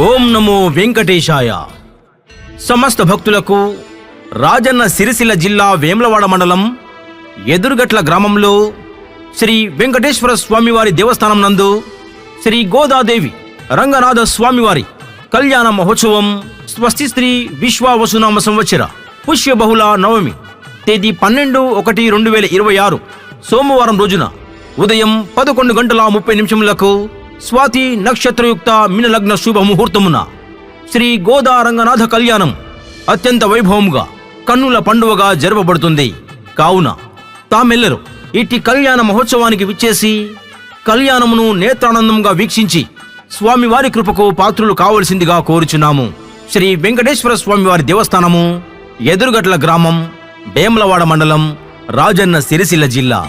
ఓం నమో వెంకటేశాయ. సమస్త భక్తులకు రాజన్న సిరిసిల్ల జిల్లా వేములవాడ మండలం ఎదురుగట్ల గ్రామంలో శ్రీ వెంకటేశ్వర స్వామివారి దేవస్థానం నందు శ్రీ గోదాదేవి రంగనాథ స్వామివారి కళ్యాణ మహోత్సవం స్వస్తి శ్రీ విశ్వావసునామ సంవత్సర పుష్య బహుళ నవమి తేదీ 12/1/2026 సోమవారం రోజున ఉదయం 11:30 స్వాతి నక్షత్రయుక్త మీనలగ్న శుభ ముహూర్తమున శ్రీ గోదా రంగనాథ కళ్యాణం అత్యంత వైభవంగా కన్నుల పండువగా జరపబడుతుంది. కావున తామెల్లరూ ఇట్టి కళ్యాణ మహోత్సవానికి విచ్చేసి కళ్యాణమును నేత్రానందంగా వీక్షించి స్వామివారి కృపకు పాత్రులు కావలసిందిగా కోరుచున్నాము. శ్రీ వెంకటేశ్వర స్వామివారి దేవస్థానము, ఎదురుగట్ల గ్రామం, వేములవాడ మండలం, రాజన్న సిరిసిల్ల జిల్లా.